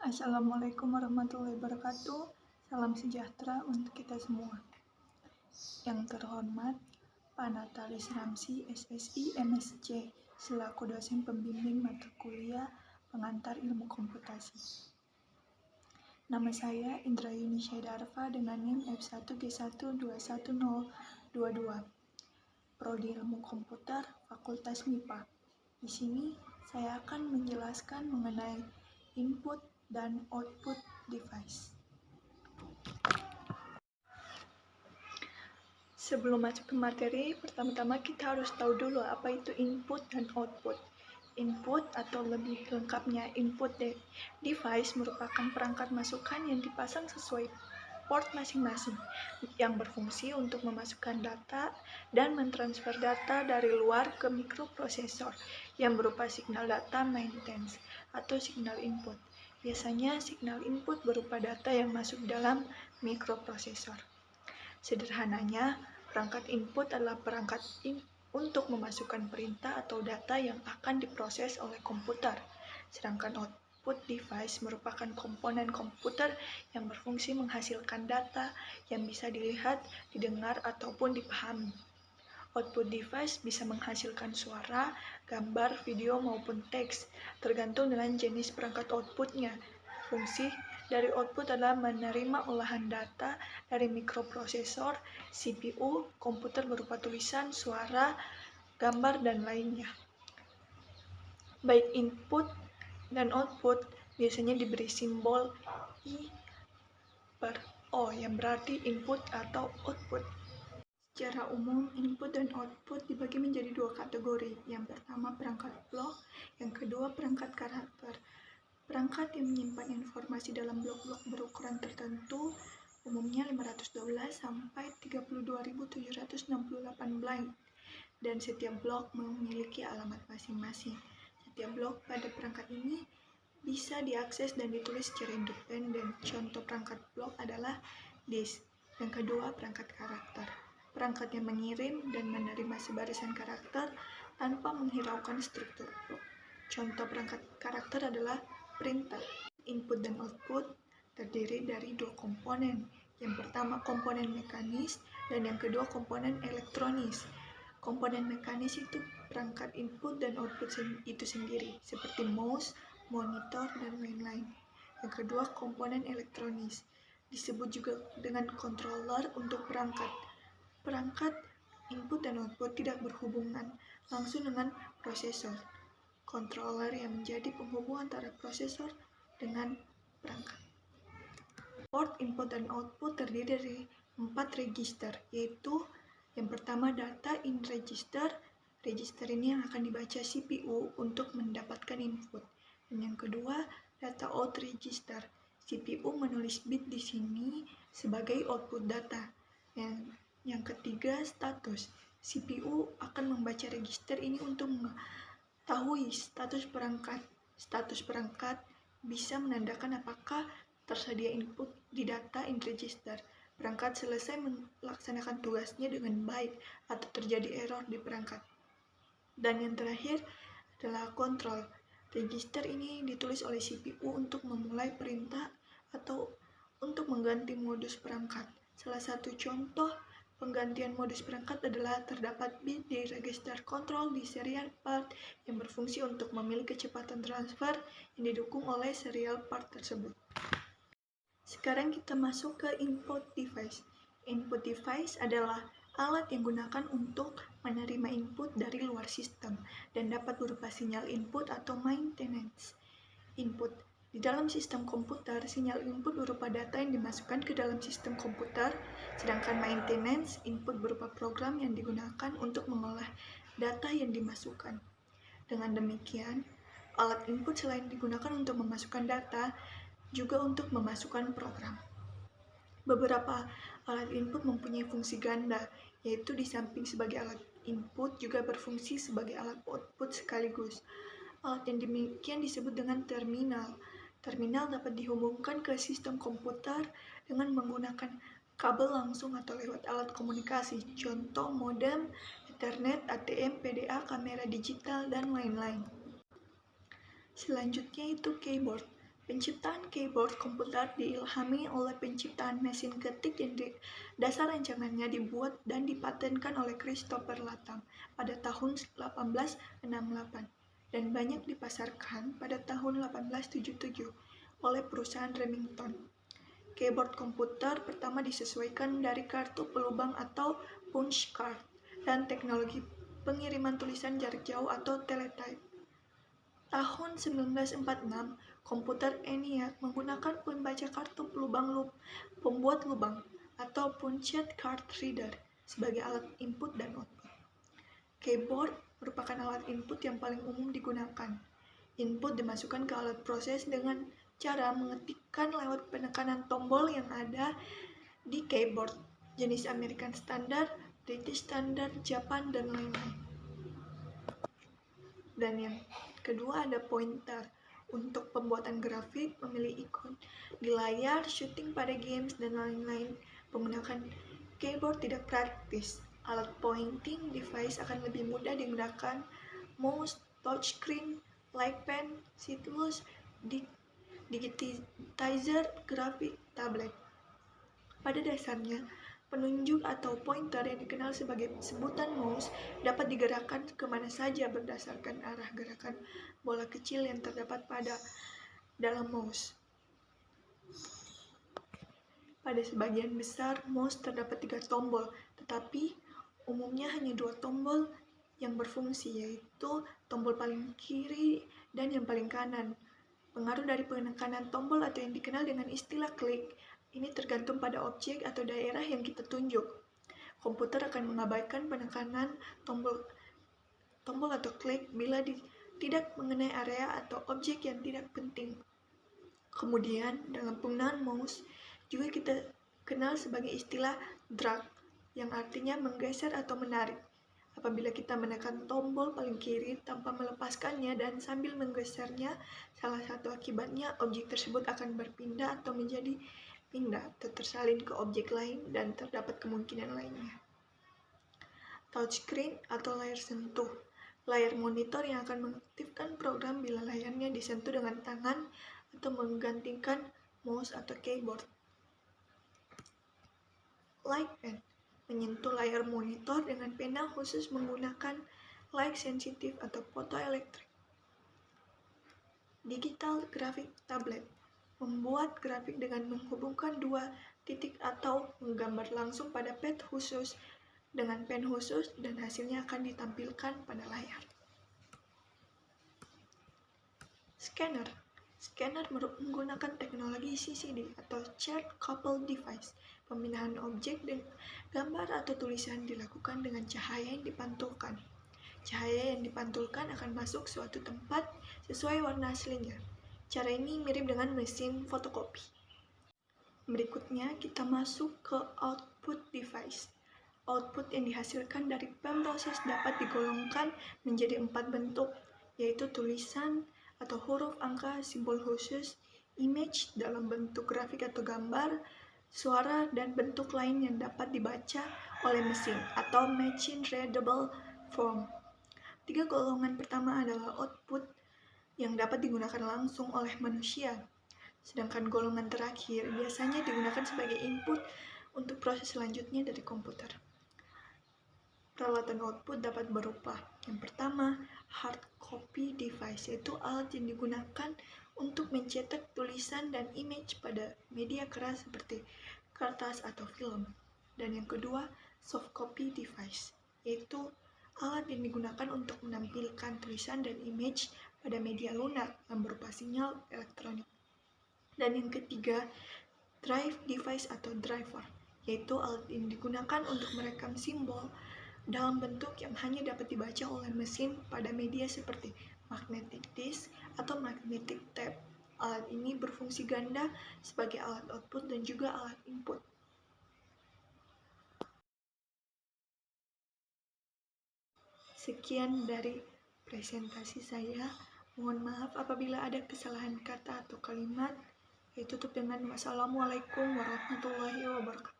Assalamualaikum warahmatullahi wabarakatuh. Salam sejahtera untuk kita semua. Yang terhormat, Pak Natalis Ramsi, SSI, MSc, selaku dosen pembimbing mata kuliah pengantar ilmu komputasi. Nama saya Indrayuni Syaidarfa dengan NIM F1G1211022. Prodi Ilmu Komputer, Fakultas MIPA. Di sini saya akan menjelaskan mengenai input dan output device. Sebelum masuk ke materi, pertama-tama kita harus tahu dulu apa itu input dan output. Input atau lebih lengkapnya input device merupakan perangkat masukan yang dipasang sesuai port masing-masing yang berfungsi untuk memasukkan data dan mentransfer data dari luar ke mikroprosesor yang berupa signal data maintenance atau signal input. Biasanya signal input berupa data yang masuk dalam mikroprosesor. Sederhananya, perangkat input adalah perangkat untuk memasukkan perintah atau data yang akan diproses oleh komputer. Sedangkan output device merupakan komponen komputer yang berfungsi menghasilkan data yang bisa dilihat, didengar, ataupun dipahami. Output device bisa menghasilkan suara, gambar, video, maupun teks, tergantung dengan jenis perangkat outputnya. Fungsi dari output adalah menerima olahan data dari mikroprosesor, CPU, komputer berupa tulisan, suara, gambar, dan lainnya. Baik input dan output biasanya diberi simbol I/O yang berarti input atau output. Secara umum, input dan output dibagi menjadi dua kategori. Yang pertama perangkat blok, yang kedua perangkat karakter. Perangkat yang menyimpan informasi dalam blok-blok berukuran tertentu, umumnya 512 sampai 32.768 byte, dan setiap blok memiliki alamat masing-masing. Setiap blok pada perangkat ini bisa diakses dan ditulis secara independen. Contoh perangkat blok adalah disk. Yang kedua, perangkat karakter. Perangkat yang mengirim dan menerima sebarisan karakter tanpa menghiraukan struktur blok. Contoh perangkat karakter adalah printer. Input dan output terdiri dari dua komponen. Yang pertama komponen mekanis dan yang kedua komponen elektronis. Komponen mekanis itu perangkat input dan output itu sendiri, seperti mouse, monitor, dan lain-lain. Yang kedua komponen elektronis, disebut juga dengan controller untuk perangkat. Perangkat input dan output tidak berhubungan langsung dengan prosesor. Controller yang menjadi penghubung antara prosesor dengan perangkat. Port input dan output terdiri dari 4 register, yaitu yang pertama data in register. Register ini yang akan dibaca CPU untuk mendapatkan input. Dan yang kedua, data out register. CPU menulis bit di sini sebagai output data. Yang ketiga, status. CPU akan membaca register ini untuk mengetahui status perangkat. Status perangkat bisa menandakan apakah tersedia input di data in register. Perangkat selesai melaksanakan tugasnya dengan baik atau terjadi error di perangkat. Dan yang terakhir adalah kontrol. Register ini ditulis oleh CPU untuk memulai perintah atau untuk mengganti modus perangkat. Salah satu contoh penggantian modus perangkat adalah terdapat bit di register kontrol di serial part yang berfungsi untuk memilih kecepatan transfer yang didukung oleh serial part tersebut. Sekarang kita masuk ke input device. Input device adalah alat yang digunakan untuk menerima input dari luar sistem dan dapat berupa sinyal input atau maintenance. Input di dalam sistem komputer, sinyal input berupa data yang dimasukkan ke dalam sistem komputer, sedangkan maintenance input berupa program yang digunakan untuk mengolah data yang dimasukkan. Dengan demikian, alat input selain digunakan untuk memasukkan data, juga untuk memasukkan program. Beberapa alat input mempunyai fungsi ganda, yaitu di samping sebagai alat input juga berfungsi sebagai alat output sekaligus. Alat yang demikian disebut dengan terminal. Terminal dapat dihubungkan ke sistem komputer dengan menggunakan kabel langsung atau lewat alat komunikasi, contoh modem, Ethernet, ATM, PDA, kamera digital, dan lain-lain. Selanjutnya itu keyboard. Penciptaan keyboard komputer diilhami oleh penciptaan mesin ketik yang dasar rancangannya dibuat dan dipatenkan oleh Christopher Latham pada tahun 1868 dan banyak dipasarkan pada tahun 1877 oleh perusahaan Remington. Keyboard komputer pertama disesuaikan dari kartu pelubang atau punch card dan teknologi pengiriman tulisan jarak jauh atau teletype. Tahun 1946, komputer ENIAC menggunakan pembaca kartu pembuat lubang atau punched card reader sebagai alat input dan output. Keyboard merupakan alat input yang paling umum digunakan. Input dimasukkan ke alat proses dengan cara mengetikkan lewat penekanan tombol yang ada di keyboard, jenis American Standard, British Standard, Japan, dan lain-lain. Dan yang kedua ada pointer. Untuk pembuatan grafik, memilih ikon di layar, syuting pada games, dan lain-lain. Menggunakan keyboard tidak praktis. Alat pointing device akan lebih mudah digunakan mouse, touchscreen, like pen, stylus, digitizer, grafik, tablet. Pada dasarnya, penunjuk atau pointer yang dikenal sebagai sebutan mouse dapat digerakkan kemana saja berdasarkan arah gerakan bola kecil yang terdapat pada dalam mouse. Pada sebagian besar mouse terdapat 3 tombol, tetapi umumnya hanya 2 tombol yang berfungsi, yaitu tombol paling kiri dan yang paling kanan. Pengaruh dari penekanan tombol atau yang dikenal dengan istilah klik ini tergantung pada objek atau daerah yang kita tunjuk. Komputer akan mengabaikan penekanan tombol atau klik bila tidak mengenai area atau objek yang tidak penting. Kemudian, dalam penggunaan mouse, juga kita kenal sebagai istilah drag, yang artinya menggeser atau menarik. Apabila kita menekan tombol paling kiri tanpa melepaskannya dan sambil menggesernya, salah satu akibatnya objek tersebut akan berpindah atau menjadi pindah atau tersalin ke objek lain dan terdapat kemungkinan lainnya. Touchscreen atau layar sentuh. Layar monitor yang akan mengaktifkan program bila layarnya disentuh dengan tangan atau menggantikan mouse atau keyboard. Like pen. Menyentuh layar monitor dengan pena khusus menggunakan light sensitif atau photoelectric. Digital graphic tablet. Membuat grafik dengan menghubungkan 2 titik atau menggambar langsung pada pad khusus dengan pen khusus dan hasilnya akan ditampilkan pada layar. Scanner. Scanner menggunakan teknologi CCD atau Chart Coupled Device. Pemindahan objek dan gambar atau tulisan dilakukan dengan cahaya yang dipantulkan. Cahaya yang dipantulkan akan masuk suatu tempat sesuai warna aslinya. Cara ini mirip dengan mesin fotokopi. Berikutnya kita masuk ke output device. Output yang dihasilkan dari pemroses dapat digolongkan menjadi 4 bentuk, yaitu tulisan atau huruf, angka, simbol khusus, image dalam bentuk grafik atau gambar, suara, dan bentuk lain yang dapat dibaca oleh mesin atau machine readable form. 3 golongan pertama adalah output yang dapat digunakan langsung oleh manusia, sedangkan golongan terakhir biasanya digunakan sebagai input untuk proses selanjutnya dari komputer. Peralatan output dapat berupa, yang pertama, hard copy device, yaitu alat yang digunakan untuk mencetak tulisan dan image pada media keras seperti kertas atau film. Dan yang kedua, soft copy device, yaitu alat yang digunakan untuk menampilkan tulisan dan image pada media lunak yang berupa sinyal elektronik. Dan yang ketiga, drive device atau driver, yaitu alat yang digunakan untuk merekam simbol dalam bentuk yang hanya dapat dibaca oleh mesin pada media seperti magnetic disk atau magnetic tape. Alat ini berfungsi ganda sebagai alat output dan juga alat input. Sekian dari presentasi saya. Mohon maaf apabila ada kesalahan kata atau kalimat. Tutup dengan wassalamualaikum warahmatullahi wabarakatuh.